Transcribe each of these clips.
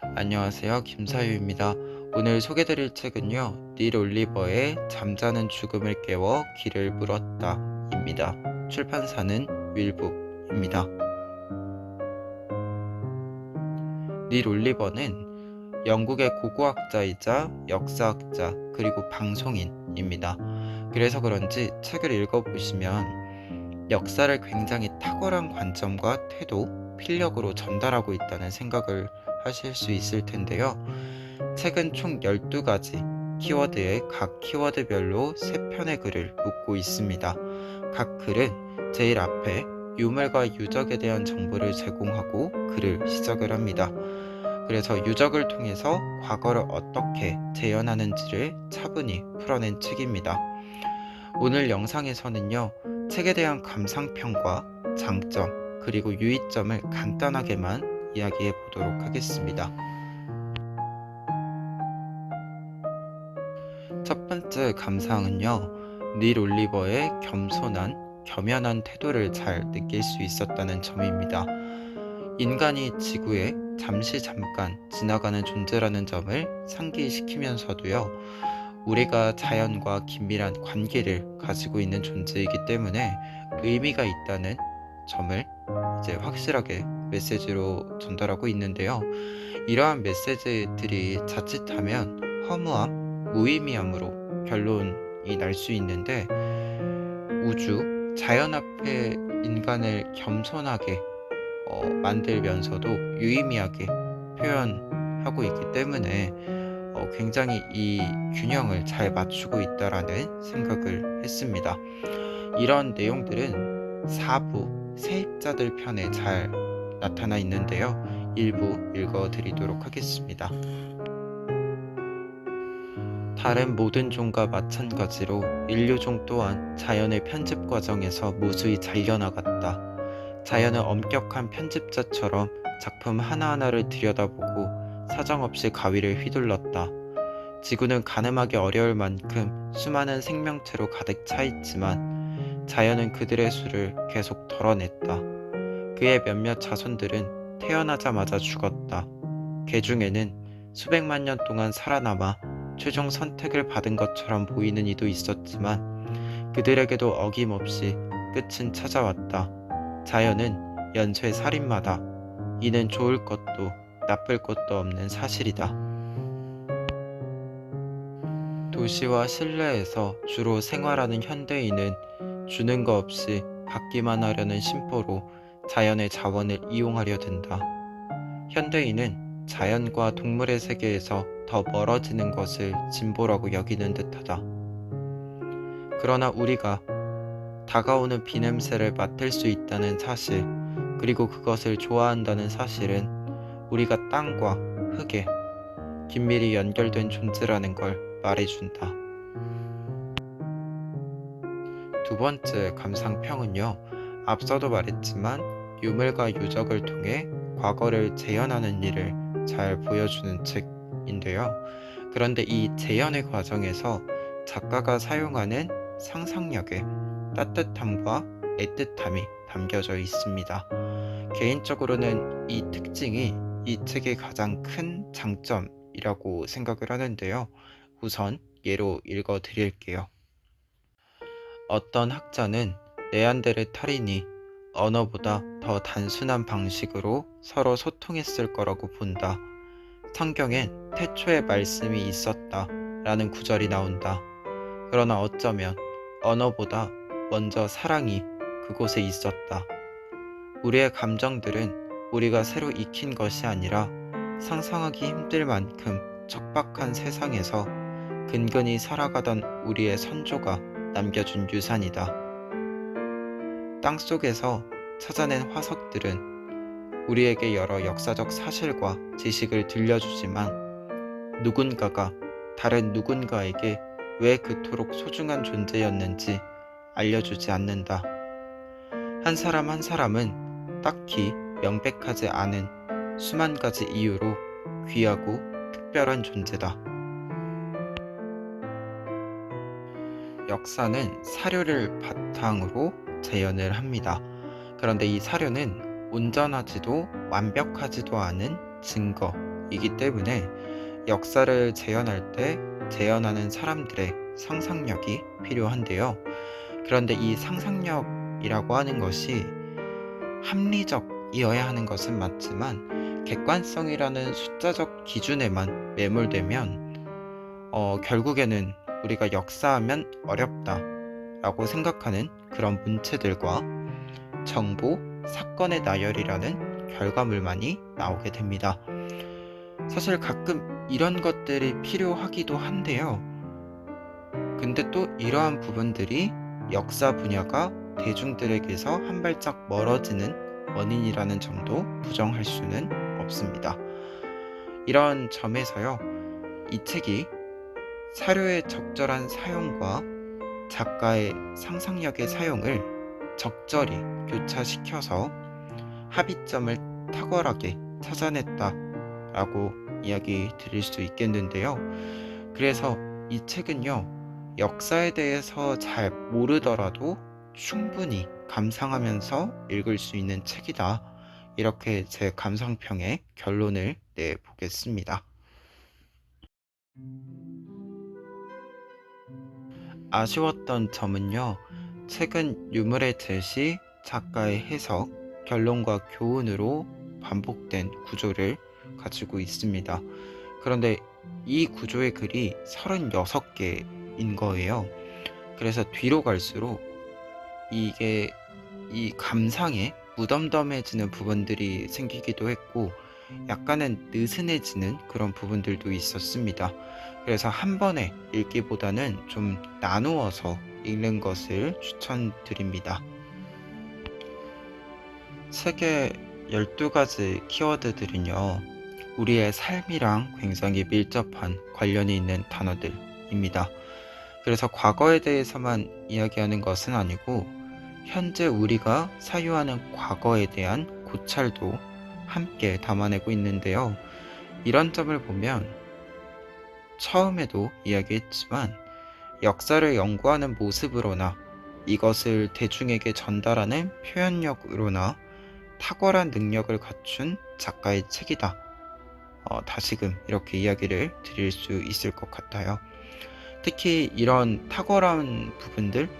안녕하세요. 김사유입니다. 오늘 소개드릴 책은요, 닐 올리버의 잠자는 죽음을 깨워 길을 물었다 입니다. 출판사는 윌북입니다. 닐 올리버는 영국의 고고학자이자 역사학자 그리고 방송인입니다. 그래서 그런지 책을 읽어보시면 역사를 굉장히 탁월한 관점과 태도, 필력으로 전달하고 있다는 생각을 하실 수 있을 텐데요. 책은 총 12가지 키워드에 각 키워드별로 3편의 글을 묶고 있습니다. 각 글은 제일 앞에 유물과 유적에 대한 정보를 제공하고 글을 시작을 합니다. 그래서 유적을 통해서 과거를 어떻게 재현하는지를 차분히 풀어낸 책입니다. 오늘 영상에서는요, 책에 대한 감상평과 장점, 그리고 유의점을 간단하게만 이야기해 보도록 하겠습니다. 첫 번째 감상은요, 닐 올리버의 겸손한, 겸연한 태도를 잘 느낄 수 있었다는 점입니다. 인간이 지구에 잠깐 지나가는 존재라는 점을 상기시키면서도요, 우리가 자연과 긴밀한 관계를 가지고 있는 존재이기 때문에 의미가 있다는 점을 이제 확실하게 메시지로 전달하고 있는데요. 이러한 메시지들이 자칫하면 허무함, 무의미함으로 결론이 날 수 있는데 우주, 자연 앞에 인간을 겸손하게 만들면서도 유의미하게 표현하고 있기 때문에 굉장히 이 균형을 잘 맞추고 있다라는 생각을 했습니다. 이런 내용들은 4부 세입자들 편에 잘 나타나 있는데요. 일부 읽어드리도록 하겠습니다. 다른 모든 종과 마찬가지로 인류종 또한 자연의 편집 과정에서 무수히 잘려나갔다. 자연은 엄격한 편집자처럼 작품 하나하나를 들여다보고 사정없이 가위를 휘둘렀다. 지구는 가늠하기 어려울 만큼 수많은 생명체로 가득 차 있지만 자연은 그들의 수를 계속 덜어냈다. 그의 몇몇 자손들은 태어나자마자 죽었다. 개 중에는 수백만 년 동안 살아남아 최종 선택을 받은 것처럼 보이는 이도 있었지만 그들에게도 어김없이 끝은 찾아왔다. 자연은 연쇄 살인마다. 이는 좋을 것도 나쁠 것도 없는 사실이다. 도시와 실내에서 주로 생활하는 현대인은 주는 거 없이 받기만 하려는 심보로 자연의 자원을 이용하려 든다. 현대인은 자연과 동물의 세계에서 더 멀어지는 것을 진보라고 여기는 듯하다. 그러나 우리가 다가오는 비냄새를 맡을 수 있다는 사실, 그리고 그것을 좋아한다는 사실은 우리가 땅과 흙에 긴밀히 연결된 존재라는 걸 말해준다. 두 번째 감상평은요, 앞서도 말했지만 유물과 유적을 통해 과거를 재현하는 일을 잘 보여주는 책인데요. 그런데 이 재현의 과정에서 작가가 사용하는 상상력의 따뜻함과 애틋함이 담겨져 있습니다. 개인적으로는 이 특징이 이 책의 가장 큰 장점이라고 생각을 하는데요. 우선 예로 읽어 드릴게요. 어떤 학자는 네안데르탈인이 언어보다 더 단순한 방식으로 서로 소통했을 거라고 본다. 성경엔 태초에 말씀이 있었다 라는 구절이 나온다. 그러나 어쩌면 언어보다 먼저 사랑이 그곳에 있었다. 우리의 감정들은 우리가 새로 익힌 것이 아니라 상상하기 힘들 만큼 척박한 세상에서 근근히 살아가던 우리의 선조가 남겨준 유산이다. 땅속에서 찾아낸 화석들은 우리에게 여러 역사적 사실과 지식을 들려주지만 누군가가 다른 누군가에게 왜 그토록 소중한 존재였는지 알려주지 않는다. 한 사람 한 사람은 딱히 명백하지 않은 수만 가지 이유로 귀하고 특별한 존재다. 역사는 사료를 바탕으로 재현을 합니다. 그런데 이 사료는 온전하지도 완벽하지도 않은 증거, 구조이기 때문에 역사를 재현할 때 재현하는 사람들의 상상력이 필요한데요. 그런데 이 상상력이라고 하는 것이 합리적이어야 하는 것은 맞지만 객관성이라는 숫자적 기준에만 매몰되면 결국에는 우리가 역사하면 어렵다라고 생각하는 그런 문체들과 정보, 사건의 나열이라는 결과물만이 나오게 됩니다. 사실 가끔 이런 것들이 필요하기도 한데요. 근데 또 이러한 부분들이 역사 분야가 대중들에게서 한 발짝 멀어지는 원인이라는 점도 부정할 수는 없습니다. 이런 점에서요, 이 책이 사료의 적절한 사용과 작가의 상상력의 사용을 적절히 교차시켜서 합의점을 탁월하게 찾아냈다라고 이야기 드릴 수 있겠는데요. 그래서 이 책은요, 역사에 대해서 잘 모르더라도 충분히 감상하면서 읽을 수 있는 책이다. 이렇게 제 감상평의 결론을 내보겠습니다. 아쉬웠던 점은요, 책은 유물의 제시, 작가의 해석, 결론과 교훈으로 반복된 구조를 가지고 있습니다. 그런데 이 구조의 글이 36개인 거예요. 그래서 뒤로 갈수록 이게 이 감상에 무덤덤해지는 부분들이 생기기도 했고 약간은 느슨해지는 그런 부분들도 있었습니다. 그래서 한 번에 읽기보다는 좀 나누어서 읽는 것을 추천드립니다. 책의 12가지 키워드들은요, 우리의 삶이랑 굉장히 밀접한 관련이 있는 단어들입니다. 그래서 과거에 대해서만 이야기하는 것은 아니고 현재 우리가 사유하는 과거에 대한 고찰도 함께 담아내고 있는데요. 이런 점을 보면 처음에도 이야기했지만 역사를 연구하는 모습으로나 이것을 대중에게 전달하는 표현력으로나 탁월한 능력을 갖춘 작가의 책이다. 다시금 이렇게 이야기를 드릴 수 있을 것 같아요. 특히 이런 탁월한 부분들,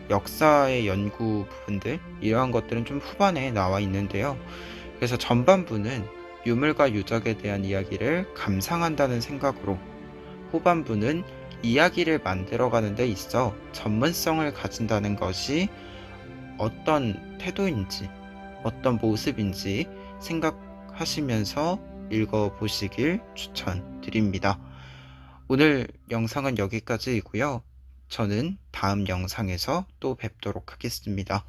역사의 연구 부분들, 이러한 것들은 좀 후반에 나와 있는데요. 그래서 전반부는 유물과 유적에 대한 이야기를 감상한다는 생각으로, 후반부는 이야기를 만들어가는 데 있어 전문성을 가진다는 것이 어떤 태도인지, 어떤 모습인지 생각하시면서 읽어보시길 추천드립니다. 오늘 영상은 여기까지이고요. 저는 다음 영상에서 또 뵙도록 하겠습니다.